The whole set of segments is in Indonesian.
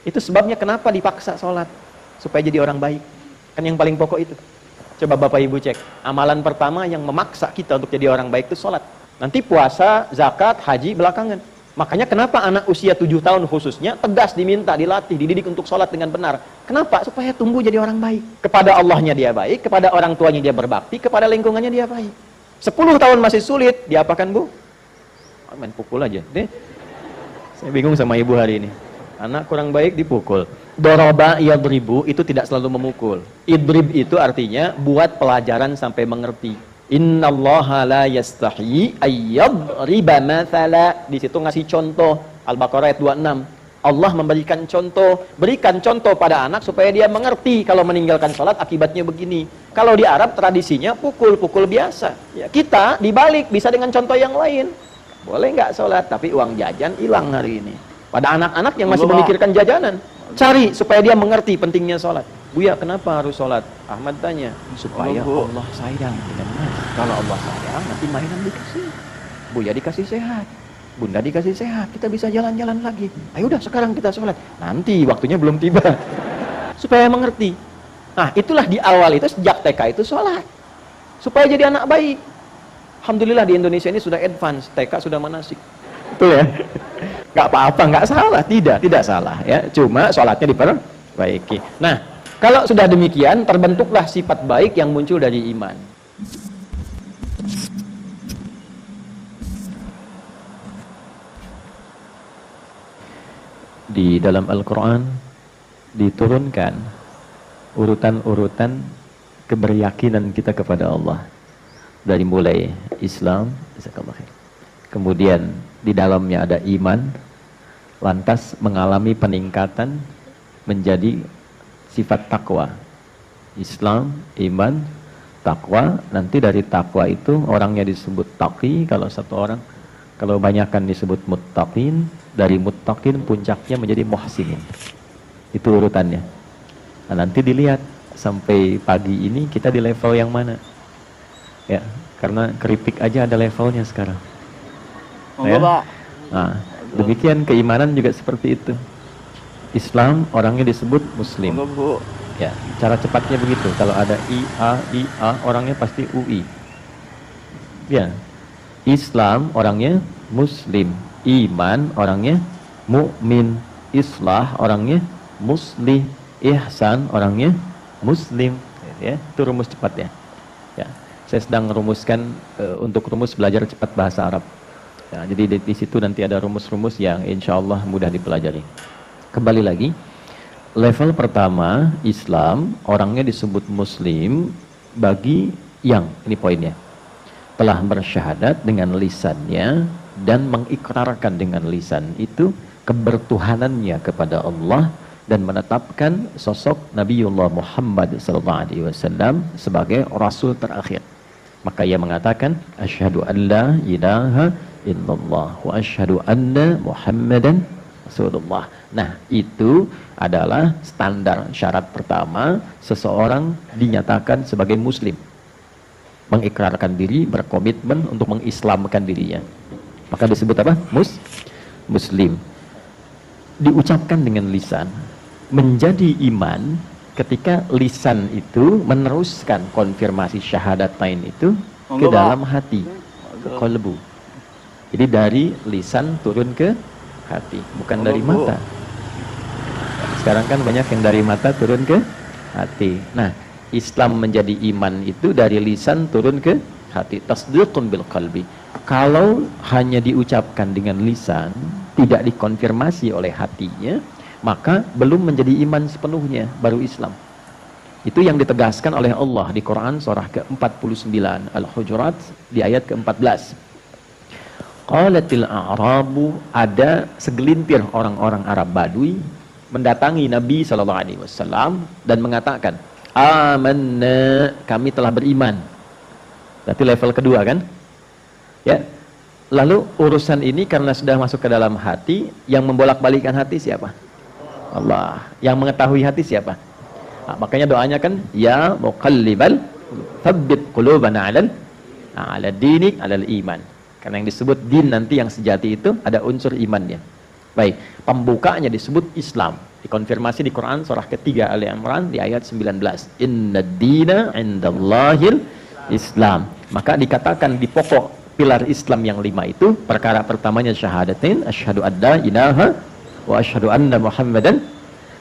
Itu sebabnya kenapa dipaksa sholat. Supaya jadi orang baik. Kan yang paling pokok itu. Coba Bapak Ibu cek. Amalan pertama yang memaksa kita untuk jadi orang baik itu sholat. Nanti puasa, zakat, haji belakangan. Makanya kenapa anak usia 7 tahun khususnya tegas diminta, dilatih, dididik untuk sholat dengan benar. Kenapa? Supaya tumbuh jadi orang baik. Kepada Allahnya dia baik, kepada orang tuanya dia berbakti, kepada lingkungannya dia baik. 10 tahun masih sulit, diapakan Bu? Main pukul aja. Saya bingung sama ibu hari ini. Anak kurang baik dipukul. Doroba yadribu itu tidak selalu memukul. Idrib itu artinya buat pelajaran sampai mengerti. Innallaha la yastahi ayyadriba mathala. Di situ ngasih contoh. Al-Baqarah ayat 26. Allah memberikan contoh, berikan contoh pada anak supaya dia mengerti kalau meninggalkan sholat akibatnya begini. Kalau di Arab tradisinya pukul-pukul biasa. Ya, kita dibalik bisa dengan contoh yang lain. Boleh nggak sholat, tapi uang jajan hilang hari ini. Pada anak-anak yang masih memikirkan jajanan, cari supaya dia mengerti pentingnya sholat. Buya, kenapa harus sholat? Ahmad tanya, supaya Allah sayang dengan mas. Kalau Allah sayang, nanti mainan dikasih. Buya dikasih sehat, Bunda dikasih sehat, kita bisa jalan-jalan lagi. Ayo udah sekarang kita sholat. Nanti waktunya belum tiba. Supaya mengerti. Nah, itulah di awal itu sejak TK itu sholat. Supaya jadi anak baik. Alhamdulillah di Indonesia ini sudah advance, TK sudah manasik. Betul ya? Gak apa-apa, gak salah, tidak salah ya. Cuma sholatnya diperbaiki. Nah, kalau sudah demikian, terbentuklah sifat baik yang muncul dari iman. Di dalam Al-Quran diturunkan urutan-urutan keberyakinan kita kepada Allah. Dari mulai Islam, kemudian di dalamnya ada iman, lantas mengalami peningkatan menjadi sifat takwa. Islam, iman, takwa. Nanti dari takwa itu orangnya disebut taqi kalau satu orang, kalau banyakkan disebut muttaqin. Dari muttaqin puncaknya menjadi muhsinin. Itu urutannya. Nah, nanti dilihat sampai pagi ini kita di level yang mana. Ya, karena keripik aja ada levelnya sekarang. Ya? Nah, demikian keimanan juga seperti itu. Islam orangnya disebut muslim. Ya, cara cepatnya begitu. Kalau ada IA orangnya pasti UI. Ya. Islam orangnya muslim. Iman orangnya mukmin. Islah orangnya muslih. Ihsan orangnya muslim. Ya, itu rumus cepat ya. Ya. Saya sedang merumuskan untuk rumus belajar cepat bahasa Arab. Ya, jadi di situ nanti ada rumus-rumus yang insya Allah mudah dipelajari. Kembali lagi, level pertama Islam orangnya disebut muslim bagi yang, ini poinnya, telah bersyahadat dengan lisannya dan mengikrarkan dengan lisan itu kebertuhanannya kepada Allah dan menetapkan sosok Nabiullah Muhammad SAW sebagai Rasul terakhir. Maka ia mengatakan asyhadu an la ilaha illallah wa asyhadu anna Muhammadan Rasulullah. Nah, itu adalah standar syarat pertama seseorang dinyatakan sebagai muslim. Mengikrarkan diri, berkomitmen untuk mengislamkan dirinya. Maka disebut apa? Muslim. Diucapkan dengan lisan. Menjadi iman ketika lisan itu meneruskan konfirmasi syahadatain itu ke dalam hati, ke qalbu. Jadi dari lisan turun ke hati, bukan dari mata. Sekarang kan banyak yang dari mata turun ke hati. Nah, Islam menjadi iman itu dari lisan turun ke hati. Tasdiqun bil qalbi. Kalau hanya diucapkan dengan lisan, tidak dikonfirmasi oleh hatinya, maka belum menjadi iman sepenuhnya, baru Islam. Itu yang ditegaskan oleh Allah di Quran surah ke-49 Al-Hujurat di ayat ke-14. Qalatil a'rabu, ada segelintir orang-orang Arab Badui mendatangi Nabi SAW dan mengatakan, amanna, kami telah beriman. Berarti level kedua kan? Ya. Lalu urusan ini karena sudah masuk ke dalam hati, yang membolak-balikkan hati siapa? Allah. Yang mengetahui hati siapa? Nah, makanya doanya kan, ya muqallibal thabbit qulubana 'ala dinik 'alal iman. Karena yang disebut din nanti yang sejati itu ada unsur imannya. Baik, pembukanya disebut Islam. Dikonfirmasi di Quran surah ketiga Ali Imran di ayat 19. Inna dina indallahil Islam. Maka dikatakan di pokok pilar Islam yang 5 itu, perkara pertamanya syahadatain, asyhadu an la ilaha wa asyhadu anna Muhammadan.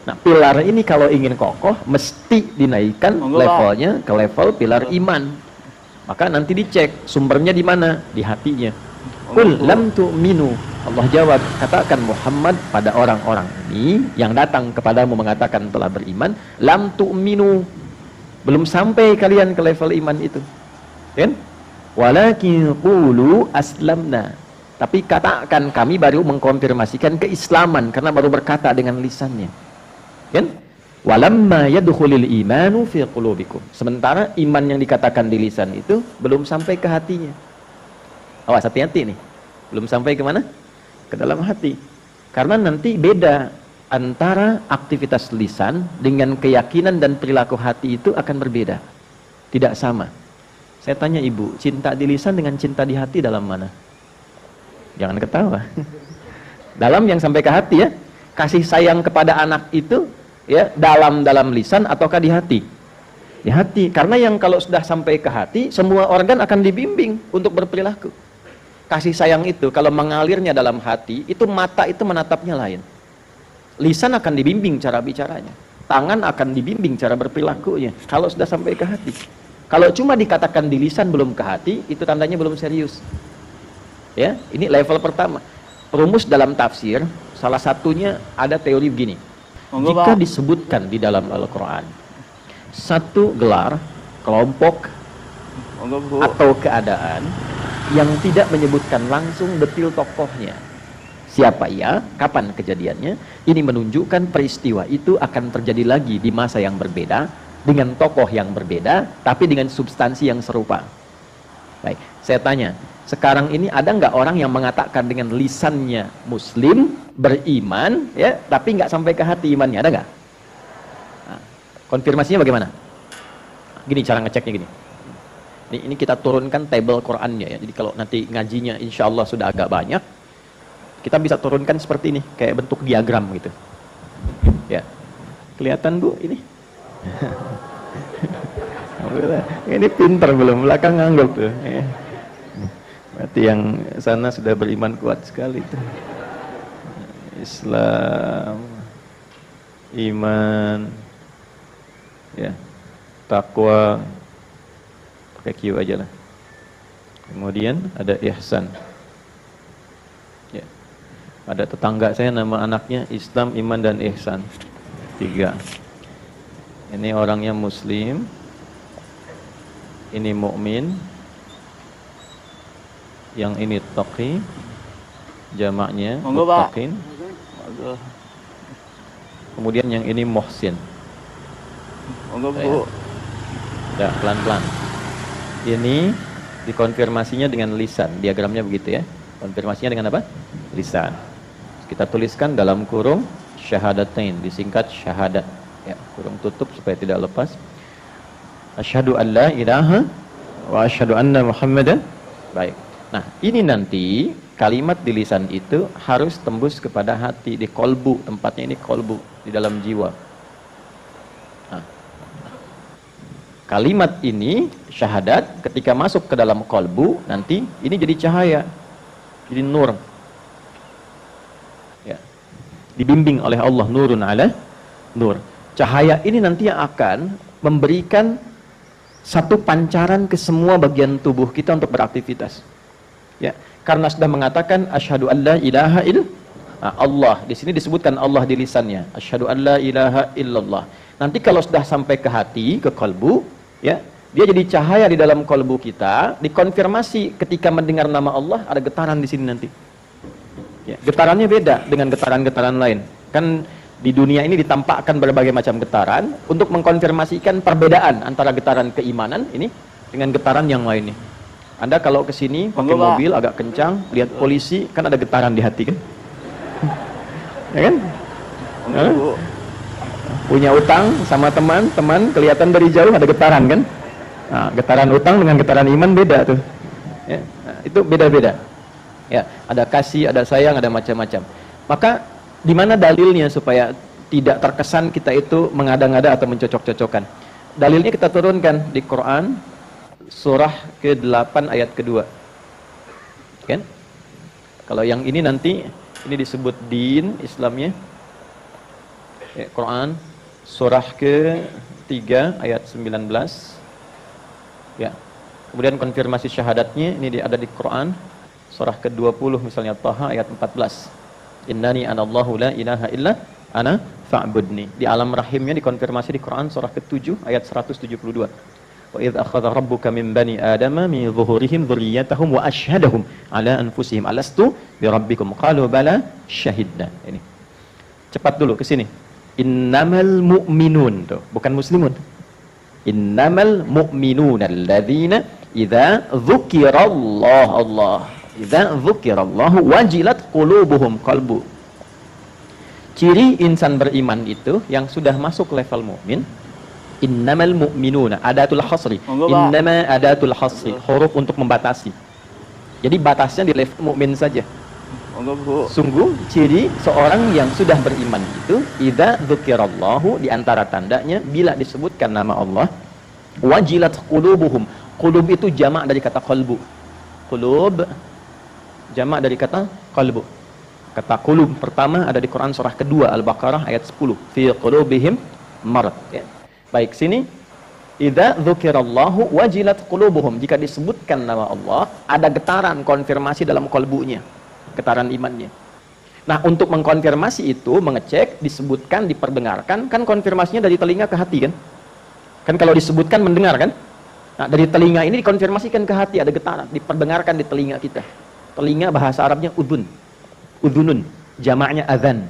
Nah, pilar ini kalau ingin kokoh mesti dinaikkan levelnya ke level pilar iman. Maka nanti dicek sumbernya di mana? Di hatinya. Qul lam tu'minu. Allah jawab, katakan Muhammad pada orang-orang ini yang datang kepadamu mengatakan telah beriman, lam tu'minu. Belum sampai kalian ke level iman itu. Kan? Walakin qulu aslamna. Tapi katakan kami baru mengkonfirmasikan keislaman karena baru berkata dengan lisannya. Kan? Walamma yadkhulul imanu fi qulubikum. Sementara iman yang dikatakan di lisan itu belum sampai ke hatinya. Awas, hati-hati nih. Belum sampai ke mana? Ke dalam hati. Karena nanti beda antara aktivitas lisan dengan keyakinan dan perilaku hati itu akan berbeda. Tidak sama. Saya tanya ibu, cinta di lisan dengan cinta di hati dalam mana? Jangan ketawa. Dalam yang sampai ke hati ya. Kasih sayang kepada anak itu ya dalam lisan ataukah di hati? Di hati. Karena yang kalau sudah sampai ke hati, semua organ akan dibimbing untuk berperilaku. Kasih sayang itu kalau mengalirnya dalam hati, itu mata itu menatapnya lain. Lisan akan dibimbing cara bicaranya. Tangan akan dibimbing cara berperilakunya. Kalau sudah sampai ke hati. Kalau cuma dikatakan di lisan belum ke hati, itu tandanya belum serius. Ya, ini level pertama. Rumus dalam tafsir, salah satunya ada teori begini. Jika disebutkan di dalam Al-Quran, satu gelar, kelompok, atau keadaan yang tidak menyebutkan langsung detil tokohnya, siapa ia, kapan kejadiannya, ini menunjukkan peristiwa itu akan terjadi lagi di masa yang berbeda, dengan tokoh yang berbeda, tapi dengan substansi yang serupa. Baik, saya tanya, sekarang ini ada nggak orang yang mengatakan dengan lisannya Muslim, beriman, ya, tapi nggak sampai ke hati imannya, ada nggak? Nah, konfirmasinya bagaimana? Gini cara ngeceknya gini. Ini kita turunkan tabel Qurannya ya. Jadi kalau nanti ngajinya insya Allah sudah agak banyak, kita bisa turunkan seperti ini, kayak bentuk diagram gitu. Ya, kelihatan Bu ini? Ini pinter belum, belakang ngangguk tuh. Berarti yang sana sudah beriman kuat sekali tuh. Islam, iman, ya, takwa. Pakai Q aja lah. Kemudian ada ihsan. Ya. Ada tetangga saya nama anaknya Islam, iman dan ihsan. 3. Ini orangnya Muslim. Ini mukmin. Yang ini taqi. Jamaknya muttaqin. Kemudian yang ini muhsin. Ya, pelan-pelan. Ini dikonfirmasinya dengan lisan. Diagramnya begitu ya. Konfirmasinya dengan apa? Lisan. Kita tuliskan dalam kurung syahadatain, disingkat syahadat. Ya, kurung tutup supaya tidak lepas. Asyhadu an la ilaha wa asyhadu anna Muhammadan. Baik. Nah, ini nanti kalimat di lisan itu harus tembus kepada hati, di kolbu, tempatnya ini kolbu, di dalam jiwa. Nah, kalimat ini syahadat ketika masuk ke dalam kolbu nanti ini jadi cahaya, jadi nur. Ya. Dibimbing oleh Allah nurun ala nur. Cahaya ini nanti yang akan memberikan satu pancaran ke semua bagian tubuh kita untuk beraktivitas. Ya, karena sudah mengatakan asyhadu an la ilaha illallah. Allah di sini disebutkan Allah di lisannya. Asyhadu an la ilaha illallah. Nanti kalau sudah sampai ke hati, ke kalbu, ya, dia jadi cahaya di dalam kalbu kita, dikonfirmasi ketika mendengar nama Allah ada getaran di sini nanti. Ya, getarannya beda dengan getaran-getaran lain. Kan di dunia ini ditampakkan berbagai macam getaran untuk mengkonfirmasikan perbedaan antara getaran keimanan ini dengan getaran yang lainnya. Anda kalau ke sini pakai mobil agak kencang, lihat polisi kan ada getaran di hati kan? Ya kan? Punya utang sama teman kelihatan dari jauh ada getaran kan? Nah, getaran utang dengan getaran iman beda tuh. Ya, nah, itu beda-beda. Ya, ada kasih, ada sayang, ada macam-macam. Maka di mana dalilnya supaya tidak terkesan kita itu mengada-ngada atau mencocok-cocokkan. Dalilnya kita turunkan di Quran surah ke-8 ayat kedua. Kan? Kalau yang ini nanti ini disebut din Islamnya. Ya, Quran surah ke-3 ayat 19. Ya. Kemudian konfirmasi syahadatnya ini ada di Quran surah ke-20 misalnya Taha ayat 14. Innani anallahu la ilaha illa ana fa'budni. Di alam rahimnya dikonfirmasi di Quran surah ke-7 ayat 172. Wa idz akhadha rabbuka min bani adama min zuhurihim dzurriyyatahum wa asyhadahum ala anfusihim alastu bi rabbikum qalu bala syahidna. Ini. Cepat dulu ke sini. Innamal mu'minun tuh, bukan muslimun. Innamal mu'minuna alladzina idza dzukirallahu Allah idza dzukirallahu wajilat qulubuhum qalbu. Ciri insan beriman itu yang sudah masuk level mukmin, innamal mu'minuna, adatul hasri. Innama adatul hasri, huruf untuk membatasi. Jadi batasnya di level mukmin saja. Sungguh ciri seorang yang sudah beriman itu idza dzukirallahu, di antara tandanya bila disebutkan nama Allah, wajilat qulubuhum. Qulub itu jamak dari kata qalbu. Qulub jamak dari kata qalbu. Kata qulub pertama ada di Quran surah kedua Al-Baqarah ayat 10. Fi qulubihim marad. Ya. Baik, sini idza dzukirallahu wajilat qulubuhum. Jika disebutkan nama Allah, ada getaran konfirmasi dalam kalbunya, getaran imannya. Nah, untuk mengkonfirmasi itu, mengecek, disebutkan, diperdengarkan, kan konfirmasinya dari telinga ke hati kan? Kan kalau disebutkan mendengar kan? Nah, dari telinga ini dikonfirmasikan ke hati, ada getaran, diperdengarkan di telinga kita. Telinga bahasa Arabnya udhun. Udhunun, jamaknya adzan.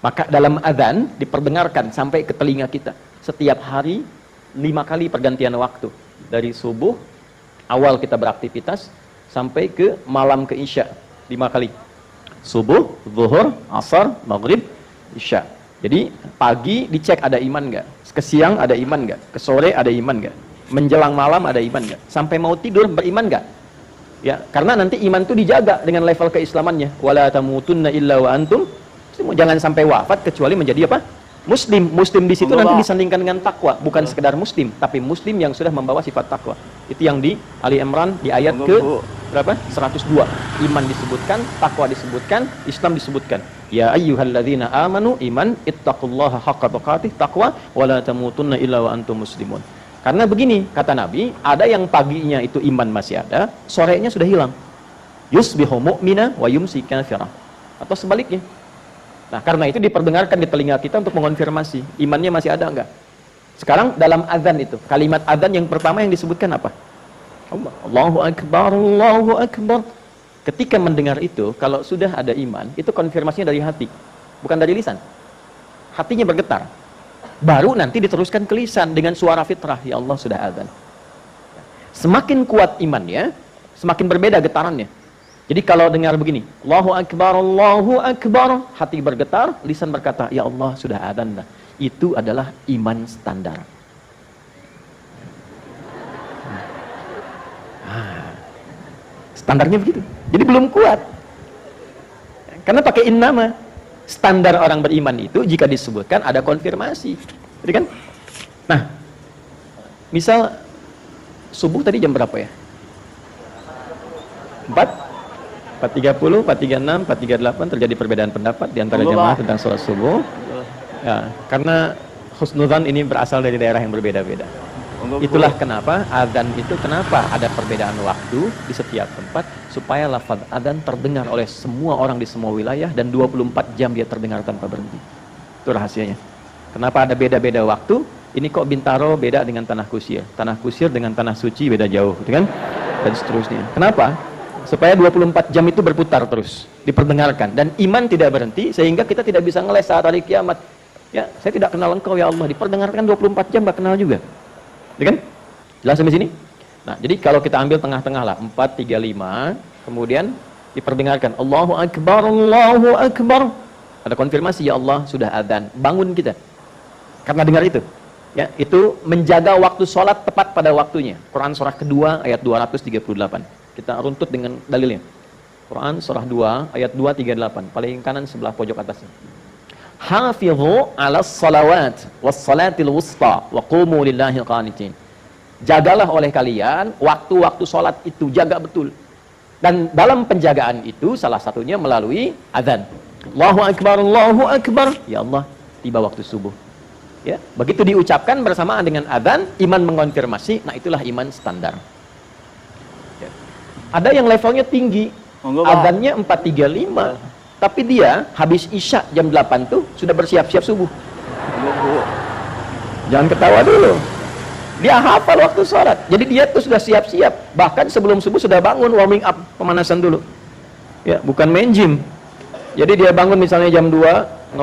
Maka dalam adzan diperdengarkan sampai ke telinga kita. Setiap hari 5 kali pergantian waktu. Dari subuh, awal kita beraktivitas, sampai ke malam ke isya. 5 kali. Subuh, zuhur, asar, maghrib, isya. Jadi pagi dicek ada iman nggak? Ke siang ada iman nggak? Ke sore ada iman nggak? Menjelang malam ada iman nggak? Sampai mau tidur beriman nggak? Ya, karena nanti iman itu dijaga dengan level keislamannya. Wala tamutunna illa wa antum, jangan sampai wafat kecuali menjadi apa? Muslim. Muslim di situ nanti disandingkan dengan takwa, bukan sekedar muslim, tapi muslim yang sudah membawa sifat takwa. Itu yang di Ali Imran di ayat ke berapa? 102. Iman disebutkan, takwa disebutkan, Islam disebutkan. Ya ayyuhalladzina amanu iman ittaqullaha haqqa tuqatih, takwa wala tamutunna illa wa antum muslimun. Karena begini, kata Nabi, ada yang paginya itu iman masih ada, sorenya sudah hilang. Yusbihu mu'mina wa yumsi kafira. Atau sebaliknya. Nah, karena itu diperdengarkan di telinga kita untuk mengonfirmasi imannya masih ada enggak. Sekarang dalam azan itu, kalimat azan yang pertama yang disebutkan apa? Allahu Akbar, Allahu Akbar. Ketika mendengar itu, kalau sudah ada iman, itu konfirmasinya dari hati, bukan dari lisan. Hatinya bergetar. Baru nanti diteruskan ke lisan dengan suara fitrah, ya Allah sudah azan. Semakin kuat imannya, semakin berbeda getarannya. Jadi kalau dengar begini, Allahu Akbar, hati bergetar, lisan berkata, ya Allah sudah azan. Itu adalah iman standar. Standarnya begitu. Jadi belum kuat. Karena pakai innama. Standar orang beriman itu jika disebutkan ada konfirmasi. Jadi kan? Nah, misal subuh tadi jam berapa ya? 4:30, 4:36, 4:38 terjadi perbedaan pendapat di antara jemaah tentang sholat subuh. Ya, karena husnudzan ini berasal dari daerah yang berbeda-beda. Itulah kenapa adzan itu kenapa ada perbedaan waktu di setiap tempat, supaya lafaz adzan terdengar oleh semua orang di semua wilayah dan 24 jam dia terdengar tanpa berhenti. Itu rahasianya. Kenapa ada beda-beda waktu? Ini kok Bintaro beda dengan Tanah Kusir, Tanah Kusir dengan Tanah Suci beda jauh, gitu kan? Dan seterusnya. Kenapa? Supaya 24 jam itu berputar terus, diperdengarkan, dan iman tidak berhenti sehingga kita tidak bisa ngeles saat hari kiamat. Ya, saya tidak kenal engkau ya Allah, diperdengarkan 24 jam gak kenal juga. Ya kan? Jelas sampai sini? Nah, jadi kalau kita ambil tengah-tengah lah, 4, 3, 5, kemudian diperdengarkan Allahu Akbar, Allahu Akbar. Ada konfirmasi, ya Allah sudah adzan. Bangun kita. Karena dengar itu. Ya, itu menjaga waktu sholat tepat pada waktunya. Quran surah kedua ayat 238. Kita runtut dengan dalilnya. Quran surah 2 ayat 238, paling kanan sebelah pojok atasnya. Hafidhu 'alas salawat was salatil wusta wa qumu lillahi qanitin. Jagalah oleh kalian waktu-waktu salat itu, jaga betul. Dan dalam penjagaan itu salah satunya melalui azan. Allahu akbar, Allahu akbar. Ya Allah, tiba waktu subuh. Ya, begitu diucapkan bersamaan dengan azan, iman mengonfirmasi, nah itulah iman standar. Ya. Ada yang levelnya tinggi, azannya 4.35, tapi dia habis isya jam 8 tuh sudah bersiap-siap subuh. Jangan ketawa dulu. Dia hafal waktu sholat. Jadi dia tuh sudah siap-siap. Bahkan sebelum subuh sudah bangun, warming up, pemanasan dulu. Ya, bukan main gym. Jadi dia bangun misalnya jam 2.02.00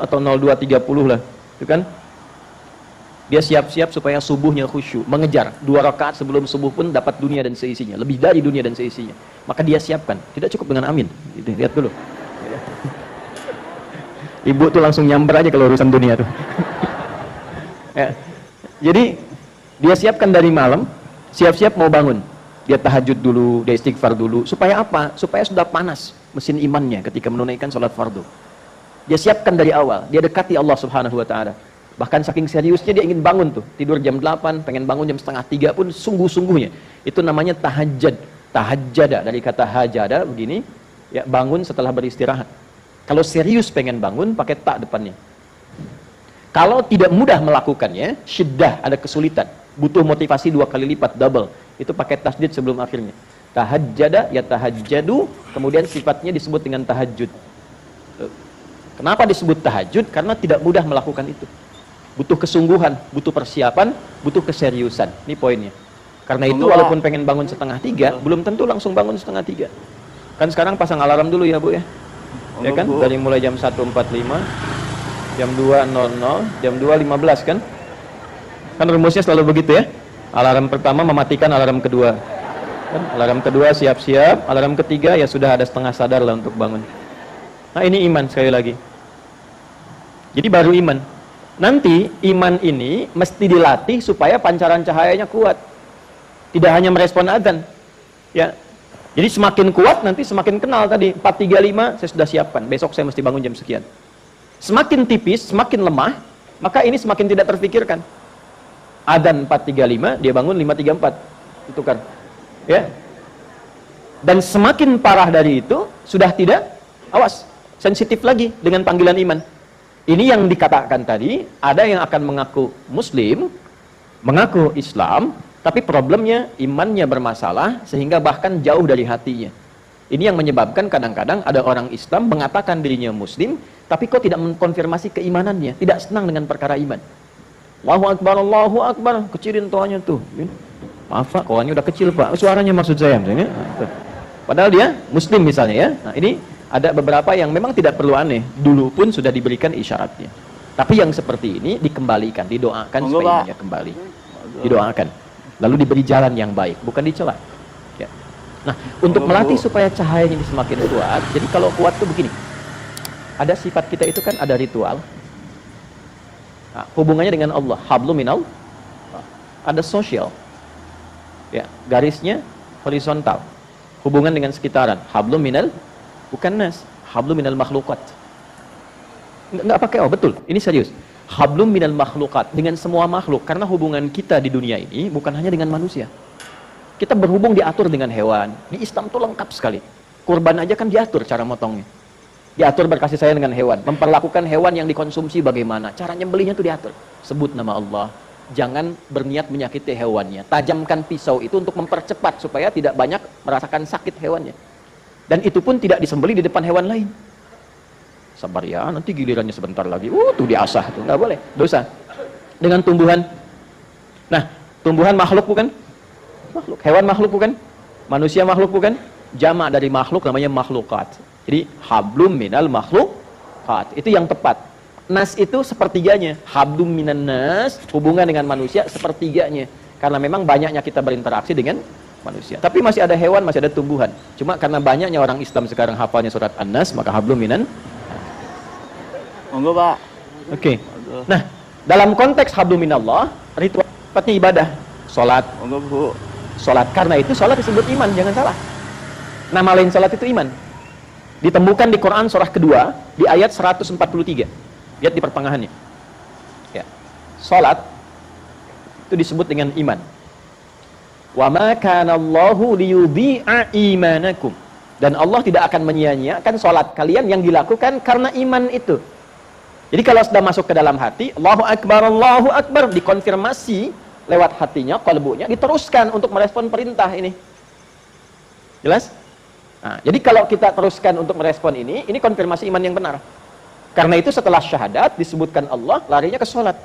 atau 02.30 lah. Itu kan? Dia siap-siap supaya subuhnya khusyuk, mengejar 2 rakaat sebelum subuh pun dapat dunia dan seisinya, lebih dari dunia dan seisinya. Maka dia siapkan. Tidak cukup dengan amin. Gitu, lihat dulu. Ibu tuh langsung nyamber aja kalau urusan dunia tuh. Ya. Jadi dia siapkan dari malam, siap-siap mau bangun. Dia tahajud dulu, dia istighfar dulu. Supaya apa? Supaya sudah panas mesin imannya ketika menunaikan sholat fardu. Dia siapkan dari awal, dia dekati Allah Subhanahu wa taala. Bahkan saking seriusnya dia ingin bangun tuh, tidur jam 8, pengen bangun jam 2:30 pun sungguh-sungguhnya. Itu namanya tahajjud. Tahajjada dari kata hajada begini, ya bangun setelah beristirahat. Kalau serius pengen bangun pakai tak depannya. Kalau tidak mudah melakukannya, syiddah, ada kesulitan, butuh motivasi 2 kali lipat, double. Itu pakai tasdid sebelum akhirnya. Tahajjada, ya tahajjadu, kemudian sifatnya disebut dengan tahajud. Kenapa disebut tahajud? Karena tidak mudah melakukan itu. Butuh kesungguhan, butuh persiapan, butuh keseriusan. Ini poinnya. Karena itu walaupun pengen bangun 2:30, belum tentu langsung bangun 2:30. Kan sekarang pasang alarm dulu ya Bu ya. Ya kan? Dari mulai jam 1.45, jam 2.00, jam 2.15 kan? Kan rumusnya selalu begitu ya. Alarm pertama mematikan alarm kedua. Kan? Alarm kedua siap-siap, alarm ketiga ya sudah ada setengah sadar lah untuk bangun. Nah ini iman sekali lagi. Jadi baru iman. Nanti iman ini mesti dilatih supaya pancaran cahayanya kuat. Tidak hanya merespon adzan. Ya. Jadi semakin kuat nanti semakin kenal tadi. 4.35 saya sudah siapkan. Besok saya mesti bangun jam sekian. Semakin tipis, semakin lemah, maka ini semakin tidak terfikirkan. Adzan 4.35, dia bangun 5.34. Itu kan. Ya. Dan semakin parah dari itu, sudah tidak, awas, sensitif lagi dengan panggilan iman. Ini yang dikatakan tadi, ada yang akan mengaku Muslim, mengaku Islam, tapi problemnya imannya bermasalah, sehingga bahkan jauh dari hatinya. Ini yang menyebabkan kadang-kadang ada orang Islam mengatakan dirinya Muslim, tapi kok tidak mengkonfirmasi keimanannya, tidak senang dengan perkara iman. Allahu Akbar, kecilin toanya tuh. Maaf Pak, kawannya udah kecil Pak, suaranya maksud saya misalnya. Padahal dia Muslim misalnya ya. Nah ini ada beberapa yang memang tidak perlu aneh, dulu pun sudah diberikan isyaratnya. Tapi yang seperti ini dikembalikan, didoakan supaya imannya kembali. Didoakan. Lalu diberi jalan yang baik, bukan dicela. Ya. Nah, untuk melatih supaya cahayanya ini semakin kuat, jadi kalau kuat tuh begini. Ada sifat kita itu kan ada ritual. Nah, hubungannya dengan Allah, hablum minal. Ada sosial. Ya, garisnya horizontal. Hubungan dengan sekitaran, hablum minal bukan nas, hablum minal makhluqat. Enggak pakai oh, betul. Ini serius. Hablum minal makhluqat, dengan semua makhluk, karena hubungan kita di dunia ini bukan hanya dengan manusia. Kita berhubung diatur dengan hewan. Di Islam tuh lengkap sekali. Kurban aja kan diatur cara motongnya. Diatur berkasih sayang dengan hewan. Memperlakukan hewan yang dikonsumsi bagaimana. Cara nyembelihnya tuh diatur. Sebut nama Allah. Jangan berniat menyakiti hewannya. Tajamkan pisau itu untuk mempercepat supaya tidak banyak merasakan sakit hewannya. Dan itu pun tidak disembelih di depan hewan lain. Sabar ya, nanti gilirannya sebentar lagi. Tuh diasah tuh, nggak boleh, dosa. Dengan tumbuhan. Nah, tumbuhan makhluk bukan? Makhluk. Hewan makhluk bukan? Manusia makhluk bukan? Jamak dari makhluk namanya makhlukat. Jadi hablum minal makhlukat. Itu yang tepat. Nas itu sepertiganya. Hablum minan nas, hubungan dengan manusia sepertiganya. Karena memang banyaknya kita berinteraksi dengan manusia. Tapi masih ada hewan, masih ada tumbuhan. Cuma karena banyaknya orang Islam sekarang hafalnya surat An-Nas, maka hablum minan. Monggo, Pak. Oke. Nah, dalam konteks hablum minallah, ritual sifatnya ibadah. Salat. Monggo, Bu. Salat. Karena itu salat disebut iman, jangan salah. Nama lain salat itu iman. Ditemukan di Quran surah kedua di ayat 143. Lihat di pertengahannya. Ya. Salat itu disebut dengan iman. Wa ma kana Allahu liyudhi'a imanakum. Dan Allah tidak akan menyia-nyiakan salat kalian yang dilakukan karena iman itu. Jadi kalau sudah masuk ke dalam hati, Allahu Akbar, dikonfirmasi lewat hatinya, qalbunya, diteruskan untuk merespon perintah ini. Jelas? Nah, jadi kalau kita teruskan untuk merespon ini konfirmasi iman yang benar. Karena itu setelah syahadat disebutkan Allah, larinya ke sholat.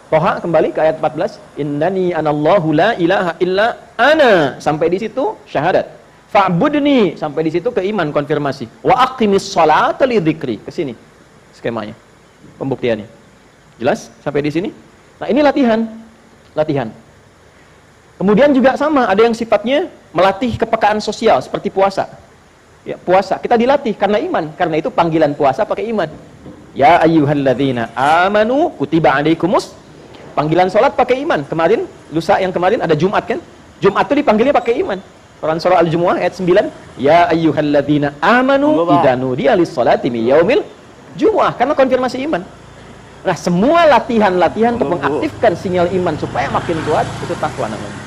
Toha kembali ke ayat 14, innani anallahu la ilaha illa ana, sampai di situ syahadat. Fa'budni, sampai di situ ke iman, konfirmasi. Wa aqimis sholata li dzikri, ke sini skemanya, pembuktiannya. Jelas sampai di sini? Nah, ini latihan. Kemudian juga sama, ada yang sifatnya melatih kepekaan sosial seperti puasa. Ya, puasa kita dilatih karena iman. Karena itu panggilan puasa pakai iman. Ya ayyuhalladzina amanu kutiba alaikumus. Panggilan sholat pakai iman. Kemarin, lusa yang kemarin ada Jumat kan? Jumat itu dipanggilnya pakai iman. Quran surah Al-Jumu'ah ayat 9. Ya ayyuhalladzina amanu idza nudiya lis-sholati min yaumil jumu'ah. Karena konfirmasi iman. Nah, semua latihan-latihan untuk mengaktifkan sinyal iman supaya makin kuat, itu takwa namanya.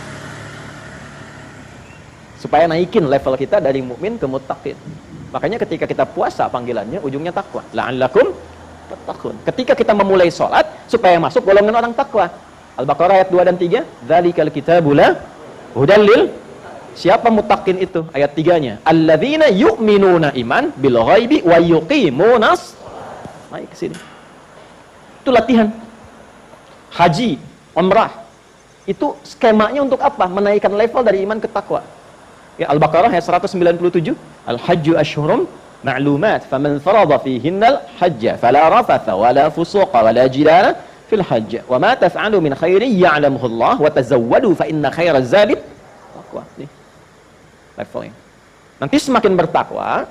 Supaya naikin level kita dari mukmin ke muttaqin. Makanya ketika kita puasa panggilannya ujungnya takwa. La'allakum tattaqun. Ketika kita memulai sholat supaya masuk golongan orang takwa. Al-Baqarah ayat 2 dan 3, dzalikal kitabu la hudal lil. Siapa muttaqin itu? Ayat 3-nya. Alladzina yu'minuna iman bil ghaibi wa yuqimunas. Naik ke sini. Itu latihan. Haji, umrah. Itu skemanya untuk apa? Menaikkan level dari iman ke takwa. Ya, Al-Baqarah ayat 197, Al-Hajju Ashhurum Ma'lumat, faman farada fihinnal hajja fala rafatha wala fusuqa wala jidala fil hajj. Wa ma taf'alu min khairin ya'lamuhu Allah wa tazawwadu fa inna khairaz zadi taqwa. Nih. Levelnya. Nanti semakin bertakwa,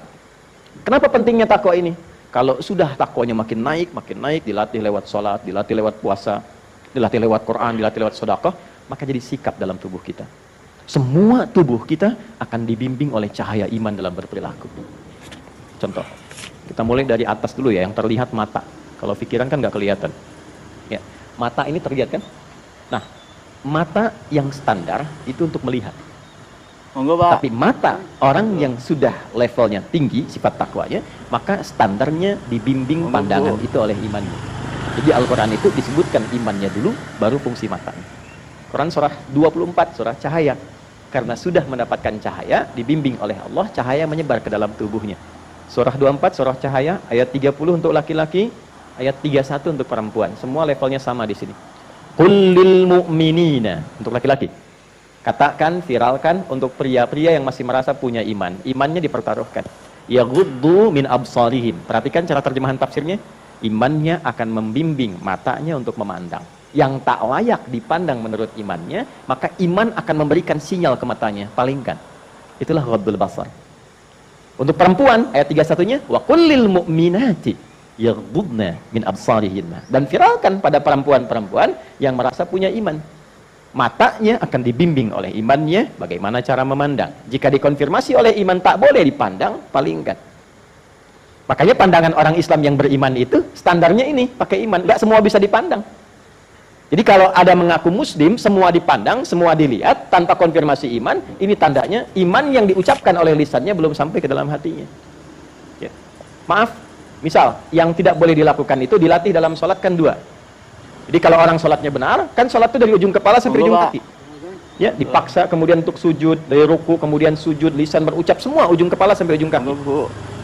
kenapa pentingnya takwa ini? Kalau sudah takwanya makin naik, dilatih lewat sholat, dilatih lewat puasa, dilatih lewat Quran, dilatih lewat sedekah, maka jadi sikap dalam tubuh kita. Semua tubuh kita akan dibimbing oleh cahaya iman dalam berperilaku. Contoh, kita mulai dari atas dulu ya, yang terlihat mata. Kalau pikiran kan nggak kelihatan. Ya, mata ini terlihat kan? Nah, mata yang standar itu untuk melihat. Tapi mata orang yang sudah levelnya tinggi, sifat takwanya, maka standarnya dibimbing pandangan itu oleh imannya. Jadi Al-Quran itu disebutkan imannya dulu, baru fungsi matanya. Quran surah 24, surah cahaya. Karena sudah mendapatkan cahaya, dibimbing oleh Allah, cahaya menyebar ke dalam tubuhnya. Surah 24, surah cahaya, ayat 30 untuk laki-laki, ayat 31 untuk perempuan. Semua levelnya sama di sini. Qul lil mu'minina, untuk laki-laki. Katakan, viralkan untuk pria-pria yang masih merasa punya iman. Imannya dipertaruhkan. Yaghuddu min absarihim. Perhatikan cara terjemahan tafsirnya. Imannya akan membimbing matanya untuk memandang. Yang tak layak dipandang menurut imannya, maka iman akan memberikan sinyal ke matanya. Palingkan. Itulah ghaddul basar. Untuk perempuan, ayat 31-nya, wa kullil mu'minati yaghdudna min absarihinna. Dan viralkan pada perempuan-perempuan yang merasa punya iman. Matanya akan dibimbing oleh imannya bagaimana cara memandang. Jika dikonfirmasi oleh iman tak boleh dipandang, palingkan. Makanya pandangan orang Islam yang beriman itu standarnya ini, pakai iman. Nggak semua bisa dipandang. Jadi kalau ada mengaku muslim, semua dipandang, semua dilihat, tanpa konfirmasi iman, ini tandanya iman yang diucapkan oleh lisannya belum sampai ke dalam hatinya. Ya. Maaf, misal, yang tidak boleh dilakukan itu dilatih dalam sholat kan dua. Jadi kalau orang sholatnya benar, kan sholat itu dari ujung kepala sampai ujung kaki. Ya, dipaksa kemudian untuk sujud, dari ruku, kemudian sujud, lisan berucap, semua ujung kepala sampai ujung kaki.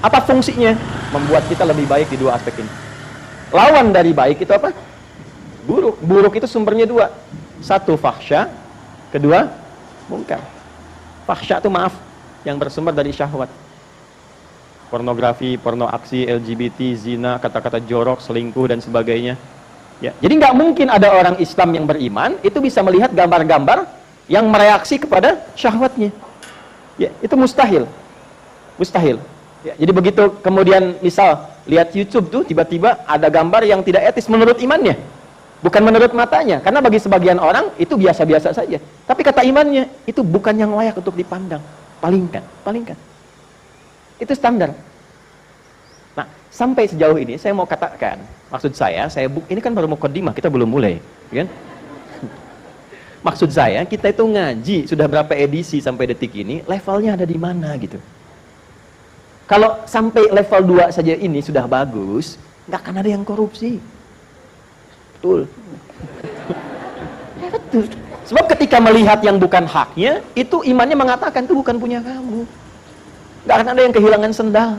Apa fungsinya? Membuat kita lebih baik di dua aspek ini. Lawan dari baik itu apa? Buruk. Buruk itu sumbernya dua. Satu, fahsya. Kedua, mungkar. Fahsya itu maaf, yang bersumber dari syahwat. Pornografi, porno aksi, LGBT, zina, kata-kata jorok, selingkuh, dan sebagainya. Ya, jadi nggak mungkin ada orang Islam yang beriman itu bisa melihat gambar-gambar yang mereaksi kepada syahwatnya. Ya, itu mustahil. Mustahil. Ya, jadi begitu kemudian misal lihat YouTube tuh tiba-tiba ada gambar yang tidak etis menurut imannya. Bukan menurut matanya. Karena bagi sebagian orang itu biasa-biasa saja. Tapi kata imannya itu bukan yang layak untuk dipandang. Palingkan, palingkan. Itu standar. Sampai sejauh ini saya mau katakan, maksud saya ini kan baru mukaddimah, kita belum mulai, kan? Maksud saya, kita itu ngaji sudah berapa edisi sampai detik ini, levelnya ada di mana gitu. Kalau sampai level 2 saja ini sudah bagus, nggak akan ada yang korupsi. Betul. Ya, betul. Sebab ketika melihat yang bukan haknya, itu imannya mengatakan itu bukan punya kamu. Nggak akan ada yang kehilangan sendal.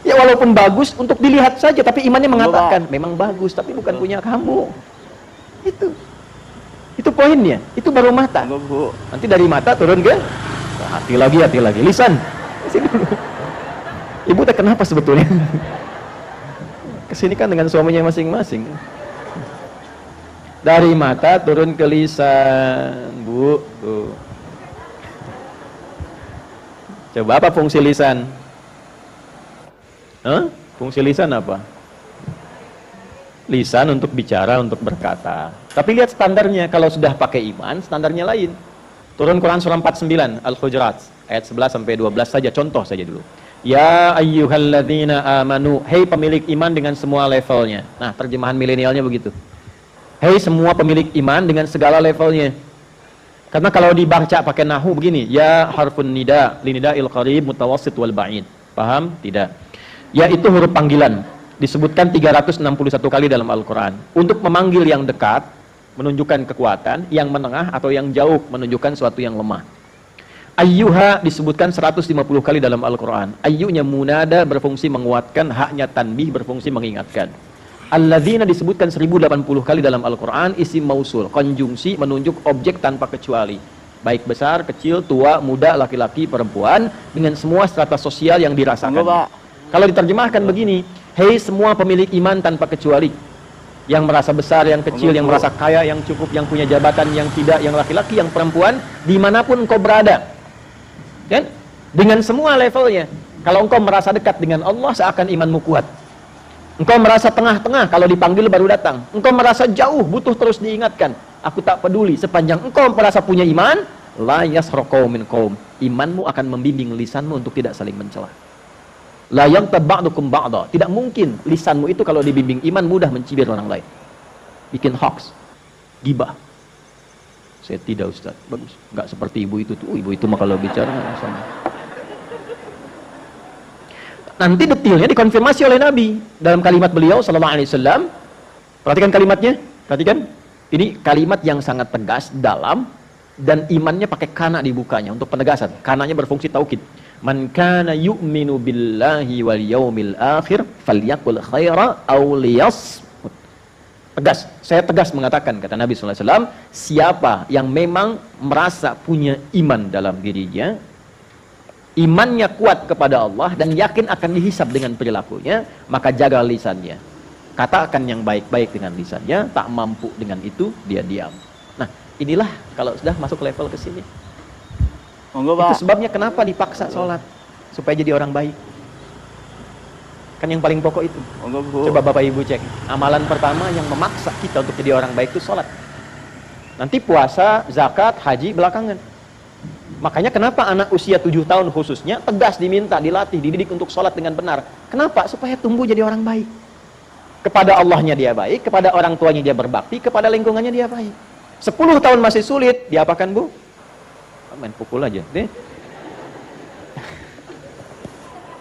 Ya walaupun bagus untuk dilihat saja, tapi imannya mengatakan memang bagus, tapi bukan punya kamu. Itu poinnya. Itu baru mata. Nanti dari mata turun ke hati lagi, lisan. Sini dulu. Ibu tak kenapa sebetulnya? Kesini kan dengan suaminya masing-masing. Dari mata turun ke lisan, Bu. Tuh. Coba apa fungsi lisan? Fungsi lisan apa? Lisan untuk bicara, untuk berkata. Tapi lihat standarnya, kalau sudah pakai iman, standarnya lain. Turun Quran surah 49, Al-Hujurat, ayat 11 sampai 12 saja, contoh saja dulu. Ya ayyuhalladzina amanu, hei pemilik iman dengan semua levelnya. Nah, terjemahan milenialnya begitu. Hei semua pemilik iman dengan segala levelnya. Karena kalau dibaca pakai nahu begini, ya harfun nida, linida'il qarib, mutawassit wal ba'id. Paham? Tidak. Yaitu huruf panggilan. Disebutkan 361 kali dalam Al-Quran. Untuk memanggil yang dekat, menunjukkan kekuatan, yang menengah atau yang jauh, menunjukkan suatu yang lemah. Ayyuha disebutkan 150 kali dalam Al-Quran. Ayyunya munada berfungsi menguatkan, haknya tanbih berfungsi mengingatkan. Alladzina disebutkan 1080 kali dalam Al-Quran, isim mausul, konjungsi menunjuk objek tanpa kecuali. Baik besar, kecil, tua, muda, laki-laki, perempuan, dengan semua strata sosial yang dirasakan. Kalau diterjemahkan begini, hei semua pemilik iman tanpa kecuali. Yang merasa besar, yang kecil, yang merasa kaya, yang cukup, yang punya jabatan, yang tidak, yang laki-laki, yang perempuan, dimanapun engkau berada. Kan? Dengan semua levelnya. Kalau engkau merasa dekat dengan Allah, seakan imanmu kuat. Engkau merasa tengah-tengah, kalau dipanggil baru datang. Engkau merasa jauh, butuh terus diingatkan. Aku tak peduli, sepanjang engkau merasa punya iman, la yasraqau min qaum. Imanmu akan membimbing lisanmu untuk tidak saling mencela. La yaghtab ba'dukum ba'da. Tidak mungkin lisanmu itu kalau dibimbing iman mudah mencibir orang lain. Bikin hoax, gibah. Saya tidak, Ustaz. Bagus. Enggak seperti ibu itu tuh. Ibu itu mah kalau bicara sama. Nanti detailnya dikonfirmasi oleh Nabi dalam kalimat beliau sallallahu alaihi wasallam. Perhatikan kalimatnya. Perhatikan. Ini kalimat yang sangat tegas, dalam, dan imannya pakai kana dibukanya untuk penegasan. Kananya berfungsi taukid. Man kana yu'minu billahi wal yaumil akhir falyaqul khaira aw liyasmut. Tegas, saya tegas mengatakan, kata Nabi sallallahu alaihi wasallam, siapa yang memang merasa punya iman dalam dirinya, imannya kuat kepada Allah dan yakin akan dihisab dengan perilakunya, maka jaga lisannya. Katakan yang baik-baik dengan lisannya, tak mampu dengan itu dia diam. Nah, inilah kalau sudah masuk level ke sini. Itu sebabnya kenapa dipaksa sholat supaya jadi orang baik. Kan yang paling pokok itu. Coba Bapak Ibu cek. Amalan pertama yang memaksa kita untuk jadi orang baik itu sholat. Nanti puasa, zakat, haji belakangan. Makanya kenapa anak usia 7 tahun khususnya tegas diminta, dilatih, dididik untuk sholat dengan benar. Kenapa? Supaya tumbuh jadi orang baik. Kepada Allahnya dia baik, kepada orang tuanya dia berbakti, kepada lingkungannya dia baik. 10 tahun masih sulit, diapakan Bu? Main pukul aja.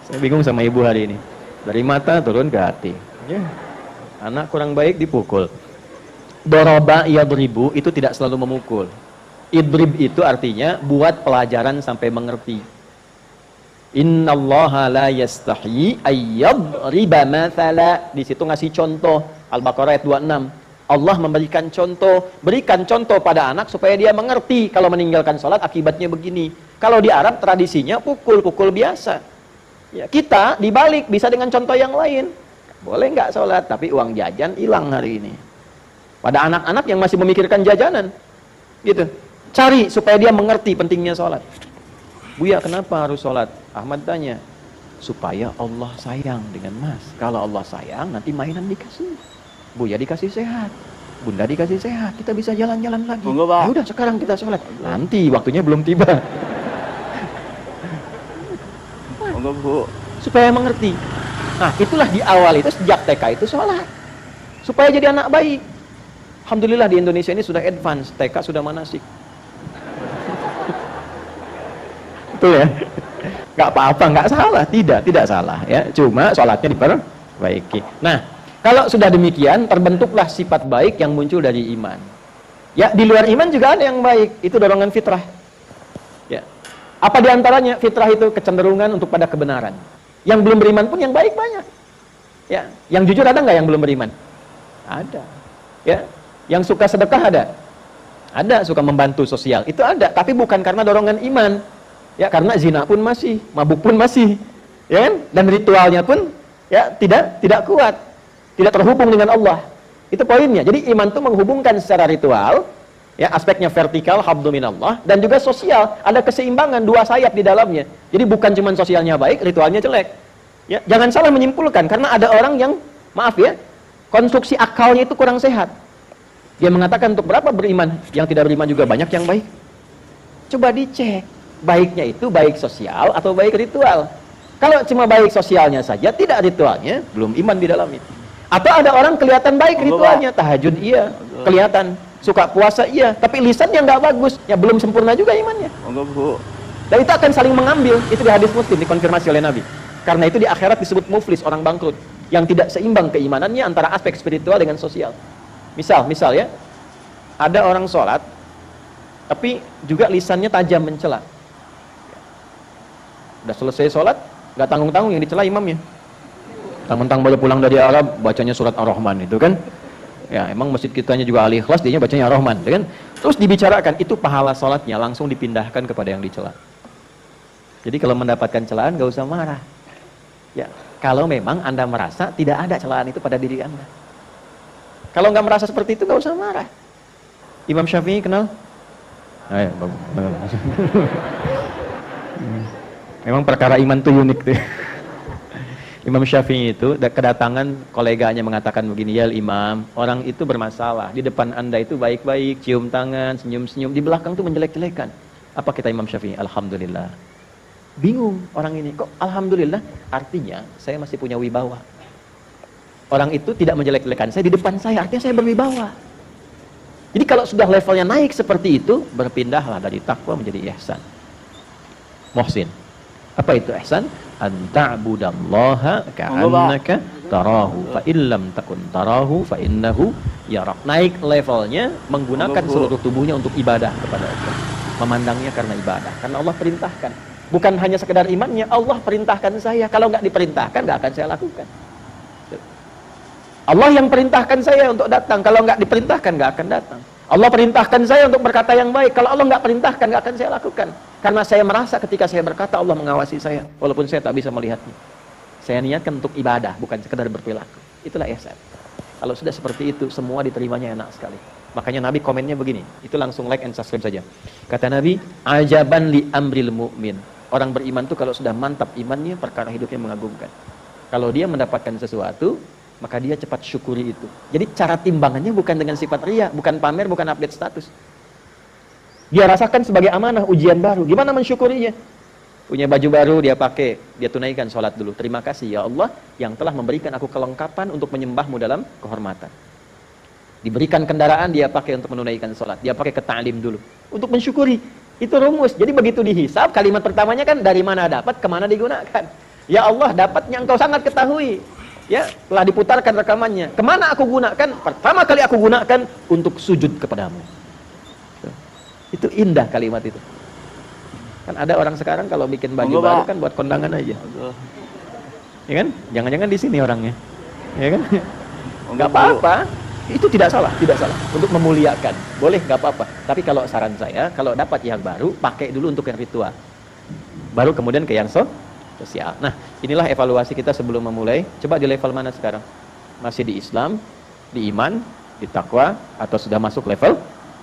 Saya bingung sama ibu hari ini. Dari mata turun ke hati. Ya. Anak kurang baik dipukul. Doroba yadribu itu tidak selalu memukul. Idrib itu artinya buat pelajaran sampai mengerti. Innallaha la yastahi ayyadriba mathala. Di situ ngasih contoh. Al-Baqarah ayat 26. Allah memberikan contoh, berikan contoh pada anak supaya dia mengerti kalau meninggalkan sholat akibatnya begini. Kalau di Arab tradisinya pukul-pukul biasa. Ya, kita dibalik bisa dengan contoh yang lain. Boleh nggak sholat, tapi uang jajan hilang hari ini. Pada anak-anak yang masih memikirkan jajanan, gitu. Cari supaya dia mengerti pentingnya sholat. Buya kenapa harus sholat? Ahmad tanya, supaya Allah sayang dengan mas. Kalau Allah sayang, nanti mainan dikasih. Buya dikasih sehat, bunda dikasih sehat, kita bisa jalan-jalan lagi. Ya udah sekarang kita sholat. Nanti waktunya belum tiba. supaya mengerti. Nah, itulah di awal itu sejak TK itu sholat. Supaya jadi anak baik. Alhamdulillah di Indonesia ini sudah advance, TK sudah manasik. Betul ya? Nggak apa-apa, nggak salah, tidak salah ya. Cuma sholatnya diperbaiki. Nah, kalau sudah demikian, terbentuklah sifat baik yang muncul dari iman. Ya, di luar iman juga ada yang baik, itu dorongan fitrah. Ya. Apa diantaranya? Fitrah itu kecenderungan untuk pada kebenaran. Yang belum beriman pun yang baik banyak. Ya, yang jujur ada nggak yang belum beriman? Ada. Ya, yang suka sedekah ada. Ada, suka membantu sosial. Itu ada, tapi bukan karena dorongan iman. Ya, karena zina pun masih, mabuk pun masih. Ya kan? Dan ritualnya pun ya tidak kuat. Tidak terhubung dengan Allah. Itu poinnya. Jadi iman itu menghubungkan secara ritual, ya, aspeknya vertikal, habdu minallah, dan juga sosial. Ada keseimbangan, dua sayap di dalamnya. Jadi bukan cuma sosialnya baik, ritualnya jelek. Ya, jangan salah menyimpulkan, karena ada orang yang, maaf ya, konstruksi akalnya itu kurang sehat. Dia mengatakan untuk berapa beriman, yang tidak beriman juga banyak yang baik. Coba dicek, baiknya itu baik sosial atau baik ritual. Kalau cuma baik sosialnya saja, tidak ritualnya, belum iman di dalamnya. Atau ada orang kelihatan baik ritualnya, tahajud iya, kelihatan, suka puasa iya, tapi lisannya nggak bagus, ya belum sempurna juga imannya. Dan itu akan saling mengambil, itu di hadis Muslim, dikonfirmasi oleh Nabi. Karena itu di akhirat disebut muflis, orang bangkrut, yang tidak seimbang keimanannya antara aspek spiritual dengan sosial. Misal ya, ada orang sholat, tapi juga lisannya tajam mencela. Udah selesai sholat, nggak tanggung-tanggung yang dicela imamnya. Mentang-mentang baru pulang dari Arab, bacanya surat Ar-Rahman itu kan. Ya, emang masjid kitanya juga Al-Ikhlas, dianya bacanya Ar-Rahman, kan? Terus dibicarakan, itu pahala sholatnya langsung dipindahkan kepada yang dicela. Jadi kalau mendapatkan celaan, nggak usah marah. Ya, kalau memang Anda merasa tidak ada celaan itu pada diri Anda. Kalau nggak merasa seperti itu, nggak usah marah. Imam Syafi'i kenal? Ayo, bagus. Memang perkara iman itu unik tuh. Imam Syafi'i itu kedatangan koleganya mengatakan begini, ya imam, orang itu bermasalah, di depan Anda itu baik-baik, cium tangan, senyum-senyum, di belakang tuh menjelek-jelekan. Apa kata Imam Syafi'i? Alhamdulillah. Bingung orang ini, kok alhamdulillah? Artinya saya masih punya wibawa. Orang itu tidak menjelek-jelekan saya di depan saya, artinya saya berwibawa. Jadi kalau sudah levelnya naik seperti itu, berpindahlah dari takwa menjadi ihsan. Muhsin. Apa itu ihsan? Anta'budallaha ka'annaka tarahu fa illam takun tarahu fa innahu yarak. Naik levelnya menggunakan seluruh tubuhnya untuk ibadah kepada Allah. Memandangnya karena ibadah, karena Allah perintahkan. Bukan hanya sekedar imannya, Allah perintahkan saya. Kalau nggak diperintahkan, nggak akan saya lakukan. Allah yang perintahkan saya untuk datang. Kalau nggak diperintahkan, nggak akan datang. Allah perintahkan saya untuk berkata yang baik. Kalau Allah nggak perintahkan, nggak akan saya lakukan. Karena saya merasa ketika saya berkata, Allah mengawasi saya, walaupun saya tak bisa melihatnya. Saya niatkan untuk ibadah, bukan sekedar berperilaku. Itulah ihsan. Kalau sudah seperti itu, semua diterimanya enak sekali. Makanya Nabi komennya begini. Itu langsung like and subscribe saja. Kata Nabi, ajaban li amril mu'min. Orang beriman itu kalau sudah mantap imannya, perkara hidupnya mengagumkan. Kalau dia mendapatkan sesuatu, maka dia cepat syukuri itu. Jadi cara timbangannya bukan dengan sifat riya, bukan pamer, bukan update status. Dia rasakan sebagai amanah, ujian baru. Gimana mensyukurinya? Punya baju baru dia pakai, dia tunaikan sholat dulu. Terima kasih ya Allah yang telah memberikan aku kelengkapan untuk menyembahmu dalam kehormatan. Diberikan kendaraan dia pakai untuk menunaikan sholat. Dia pakai ke ta'lim dulu. Untuk mensyukuri. Itu rumus. Jadi begitu dihisab, kalimat pertamanya kan dari mana dapat, kemana digunakan. Ya Allah, dapatnya engkau sangat ketahui. Ya, telah diputarkan rekamannya. Kemana aku gunakan? Pertama kali aku gunakan untuk sujud kepadamu. Itu indah kalimat itu. Kan ada orang sekarang kalau bikin baju baru kan buat kondangan aja. Ya kan? Jangan-jangan di sini orangnya. Ya kan? Enggak apa-apa. Itu tidak salah, tidak salah. Untuk memuliakan. Boleh, enggak apa-apa. Tapi kalau saran saya, kalau dapat yang baru, pakai dulu untuk yang ritual. Baru kemudian ke yang sosial. Nah, inilah evaluasi kita sebelum memulai. Coba di level mana sekarang? Masih di Islam, di iman, di takwa, atau sudah masuk level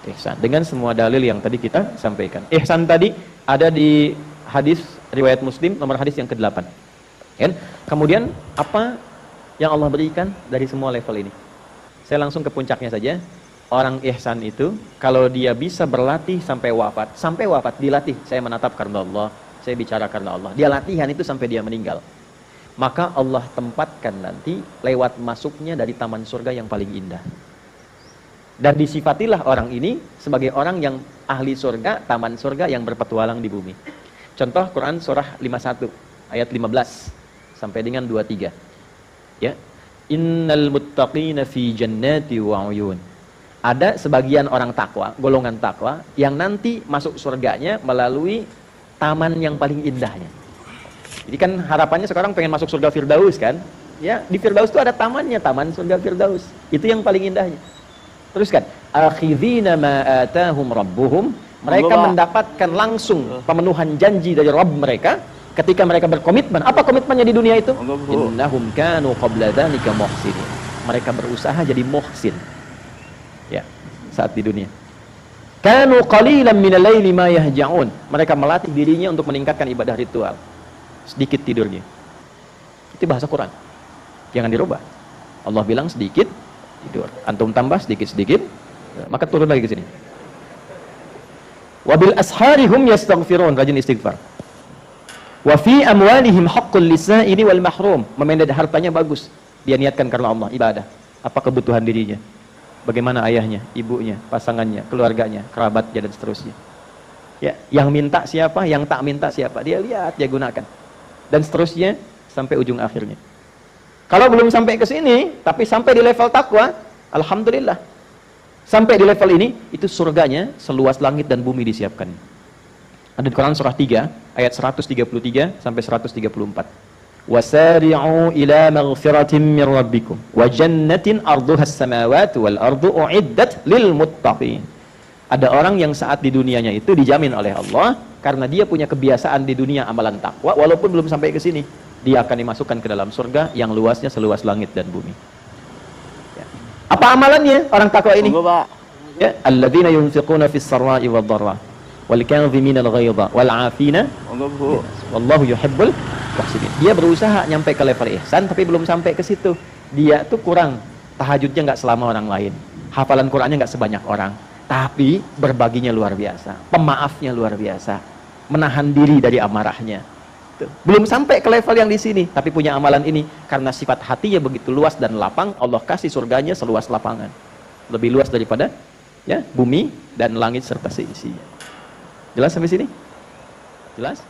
ihsan? Dengan semua dalil yang tadi kita sampaikan. Ihsan tadi ada di hadis riwayat Muslim, nomor hadis yang ke-8. Kan? Kemudian apa yang Allah berikan dari semua level ini? Saya langsung ke puncaknya saja. Orang ihsan itu kalau dia bisa berlatih sampai wafat dilatih. Saya menatap karena Allah, saya bicara karena Allah. Dia latihan itu sampai dia meninggal. maka Allah tempatkan nanti lewat masuknya dari taman surga yang paling indah. Dan disifatilah orang ini sebagai orang yang ahli surga, taman surga yang berpetualang di bumi. Contoh Quran surah 51 ayat 15 sampai dengan 23. Ya. Innal muttaqina fi jannati wa uyun. Ada sebagian orang takwa, golongan takwa yang nanti masuk surganya melalui taman yang paling indahnya. Jadi kan harapannya sekarang pengen masuk surga Firdaus kan? Ya, di Firdaus itu ada tamannya, taman surga Firdaus. Itu yang paling indahnya. Teruskan, akhidhina ma atahum rabbuhum, mereka mendapatkan langsung pemenuhan janji dari Rabb mereka ketika mereka berkomitmen. Apa komitmennya di dunia itu? Innahum kanu qabla dzalika muhsinin. Mereka berusaha jadi muhsin. Ya, saat di dunia. Kanu qalilan minal laili ma yahja'un. Mereka melatih dirinya untuk meningkatkan ibadah ritual. Sedikit tidurnya. Itu bahasa Quran. Jangan dirubah. Allah bilang sedikit tidur. Antum tambah sedikit-sedikit, maka turun lagi ke sini. Wabil asharihum yastaghfirun, rajin istighfar. Wa fi amwalihim haqqul lisa'ili wal mahrum, memanage hartanya bagus. Dia niatkan karena Allah, ibadah. Apa kebutuhan dirinya? Bagaimana ayahnya, ibunya, pasangannya, keluarganya, kerabatnya dan seterusnya. Ya, yang minta siapa, yang tak minta siapa, dia lihat, dia gunakan. Dan seterusnya sampai ujung akhirnya. Kalau belum sampai ke sini, tapi sampai di level takwa, alhamdulillah. Sampai di level ini, itu surganya seluas langit dan bumi disiapkan. Ada di Quran surah 3, ayat 133 sampai 134. Wasari'u ila maghfiratin min rabbikum wa jannatin arduha as-samawati wal ardu u'iddat lil muttaqin. Ada orang yang saat di dunianya itu dijamin oleh Allah karena dia punya kebiasaan di dunia amalan takwa walaupun belum sampai ke sini. Dia akan dimasukkan ke dalam surga yang luasnya seluas langit dan bumi. Ya. Apa amalannya orang takwa ini? Ya, alladzina yunfiquna fis sarra'i wad dharra wal kadhimina al ghaidha wal 'afina wallahu yuhibbul muhsinin. Dia berusaha nyampe ke level ihsan tapi belum sampai ke situ. Dia tuh kurang, tahajudnya enggak selama orang lain. Hafalan Qur'annya enggak sebanyak orang, tapi berbaginya luar biasa. Pemaafnya luar biasa. Menahan diri dari amarahnya. Belum sampai ke level yang di sini, tapi punya amalan ini karena sifat hatinya begitu luas dan lapang, Allah kasih surganya seluas lapangan, lebih luas daripada ya bumi dan langit serta seisinya. Jelas sampai sini? Jelas?